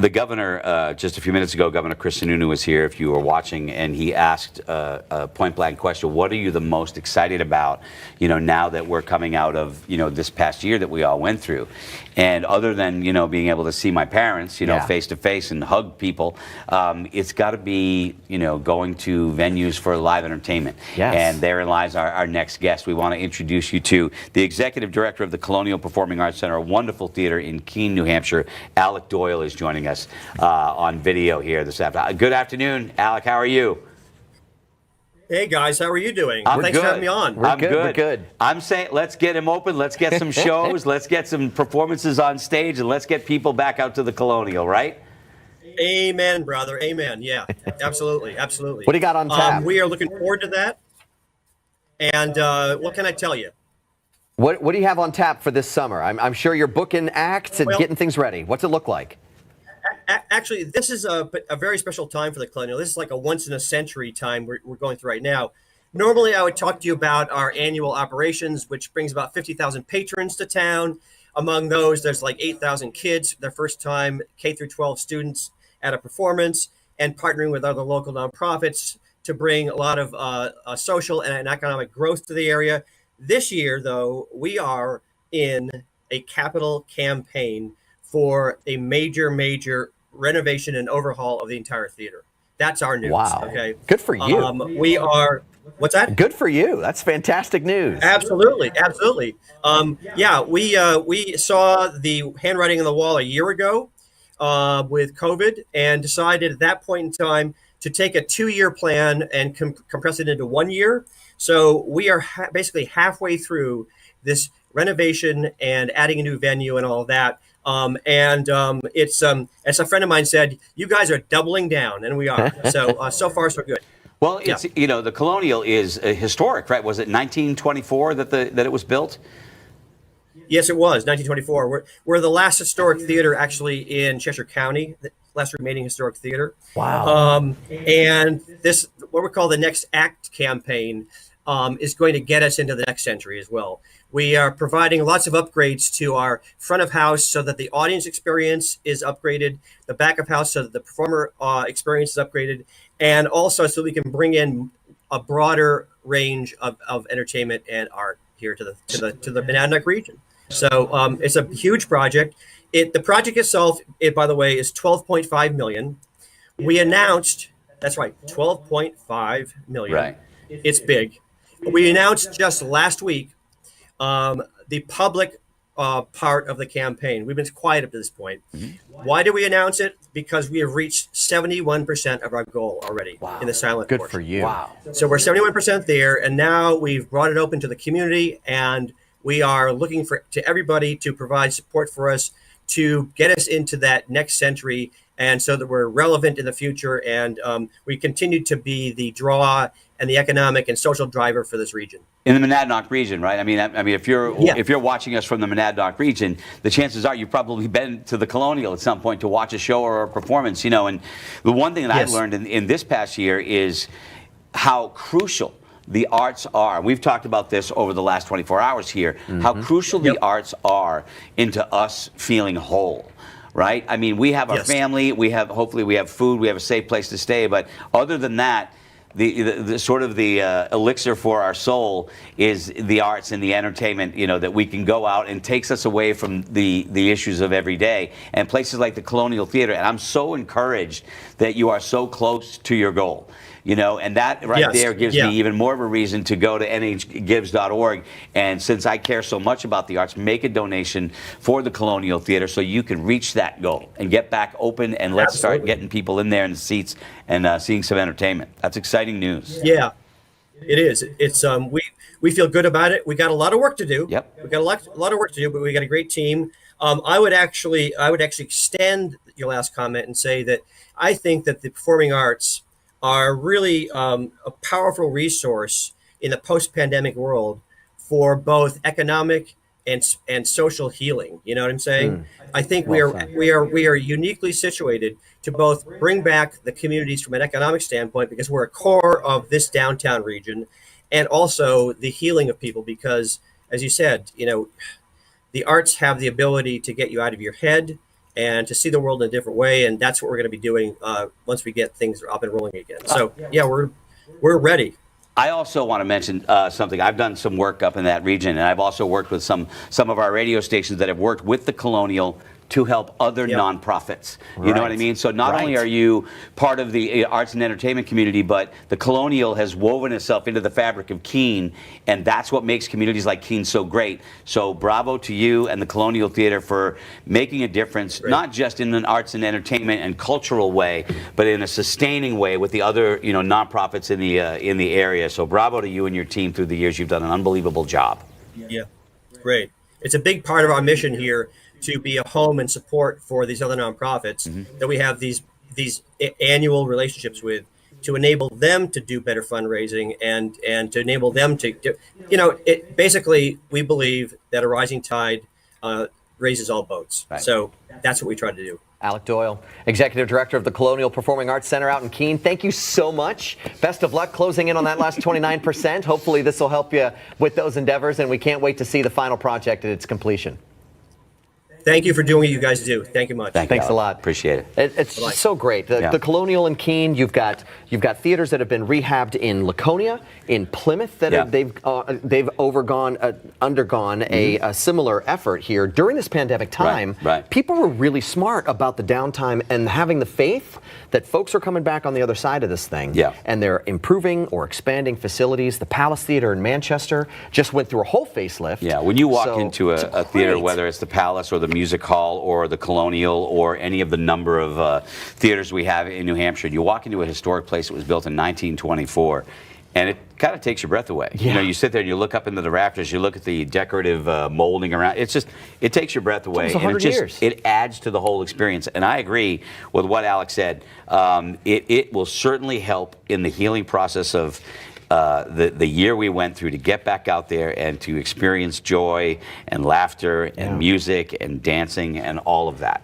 The governor, just a few minutes ago, Governor Chris Sununu was here, if you were watching, and he asked a point-blank question: what are you the most excited about, now that we're coming out of, this past year that we all went through? And other than, being able to see my parents, face to face and hug people, it's got to be, going to venues for live entertainment. Yes. And therein lies our next guest. We want to introduce you to the executive director of the Colonial Performing Arts Center, a wonderful theater in Keene, New Hampshire. Alec Doyle is joining us on video here this afternoon. Good afternoon, Alec. How are you? Hey guys, how are you doing? I'm Thanks good. for having me on. I'm good. We're good. I'm saying let's get him open. Let's get some shows. Let's get some performances on stage, and let's get people back out to the Colonial, right? Amen, brother. Amen. Yeah, absolutely, absolutely. What do you got on tap? We are looking forward to that. And what can I tell you? What do you have on tap for this summer? I'm sure you're booking acts and getting things ready. What's it look like? Actually, this is a very special time for the Colonial. This is like a once-in-a-century time we're going through right now. Normally, I would talk to you about our annual operations, which brings about 50,000 patrons to town. Among those, there's like 8,000 kids, their first time K through 12 students at a performance, and partnering with other local nonprofits to bring a lot of social and economic growth to the area. This year, though, we are in a capital campaign for a major renovation and overhaul of the entire theater. That's our news. Wow. Okay. Good for you. We are. What's that? Good for you. That's fantastic news. Absolutely. Yeah, we saw the handwriting on the wall a year ago with COVID, and decided at that point in time to take a 2-year plan and compress it into 1 year. So we are basically halfway through this renovation and adding a new venue and all of that. It's as a friend of mine said, you guys are doubling down, and we are. So so far so good. Well, it's the Colonial is historic, right? Was it 1924 that it was built? Yes, it was 1924. We're the last historic theater actually in Cheshire County, the last remaining historic theater. Wow. And this, what we call the Next Act campaign, is going to get us into the next century as well. We are providing lots of upgrades to our front of house so that the audience experience is upgraded, the back of house so that the performer experience is upgraded, and also so we can bring in a broader range of entertainment and art here to the Monadnock region. So it's a huge project. The project itself, by the way, is $12.5 million. We announced, that's right, $12.5 million. Right. It's big. We announced just last week the public part of the campaign. We've been quiet up to this point. Mm-hmm. Why did we announce it? Because we have reached 71% of our goal already in the silent Good portion. for you. Wow. So we're 71% there, and now we've brought it open to the community, and we are looking to everybody to provide support for us to get us into that next century, and so that we're relevant in the future, and we continue to be the draw and the economic and social driver for this region. In the Monadnock region, right? I mean, if you're watching us from the Monadnock region, the chances are you've probably been to the Colonial at some point to watch a show or a performance, And the one thing that I've learned in this past year is how crucial the arts are. We've talked about this over the last 24 hours here, how crucial the arts are into us feeling whole. Right? I mean, we have our family, hopefully we have food, we have a safe place to stay, but other than that, the sort of the elixir for our soul is the arts and the entertainment, that we can go out and takes us away from the issues of every day. And places like the Colonial Theater, and I'm so encouraged that you are so close to your goal. And that there gives me even more of a reason to go to nhgives.org. And since I care so much about the arts, make a donation for the Colonial Theater so you can reach that goal and get back open, and let's start getting people in there in the seats and seeing some entertainment. That's exciting news. Yeah, it is. It's we feel good about it. We got a lot of work to do. Yep. We got a lot of work to do, but we got a great team. I would actually extend your last comment and say that I think that the performing arts are really a powerful resource in the post-pandemic world for both economic and social healing. You know what I'm saying? I think we are uniquely situated to both bring back the communities from an economic standpoint, because we're a core of this downtown region, and also the healing of people, because as you said, the arts have the ability to get you out of your head and to see the world in a different way. And that's what we're going to be doing once we get things up and rolling again. So yeah, we're ready. I also want to mention something. I've done some work up in that region, and I've also worked with some of our radio stations that have worked with the Colonial to help other nonprofits. You know what I mean? So not only are you part of the arts and entertainment community, but the Colonial has woven itself into the fabric of Keene, and that's what makes communities like Keene so great. So bravo to you and the Colonial Theater for making a difference, not just in an arts and entertainment and cultural way, but in a sustaining way with the other nonprofits in the area. So bravo to you and your team through the years. You've done an unbelievable job. Yeah, great. It's a big part of our mission here to be a home and support for these other nonprofits that we have these annual relationships with, to enable them to do better fundraising and to enable them to basically, we believe that a rising tide raises all boats. So that's what we try to do. Alec Doyle, Executive Director of the Colonial Performing Arts Center out in Keene. Thank you so much. Best of luck closing in on that last 29%. Hopefully this will help you with those endeavors, and we can't wait to see the final project at its completion. Thank you for doing what you guys do. Thank you much. Thanks a lot. Appreciate it. It's so great. The Colonial in Keene. You've got theaters that have been rehabbed in Laconia, in Plymouth, that they've undergone a similar effort here during this pandemic time. People were really smart about the downtime and having the faith that folks are coming back on the other side of this thing. And they're improving or expanding facilities. The Palace Theater in Manchester just went through a whole facelift. When you walk into a theater, whether it's the Palace or the Music Hall or the Colonial or any of the number of theaters we have in New Hampshire, you walk into a historic place that was built in 1924, and it kind of takes your breath away. You sit there and you look up into the rafters, you look at the decorative molding around. It takes your breath away. And it adds to the whole experience. And I agree with what Alec said. It will certainly help in the healing process of the year we went through, to get back out there and to experience joy and laughter and music and dancing and all of that.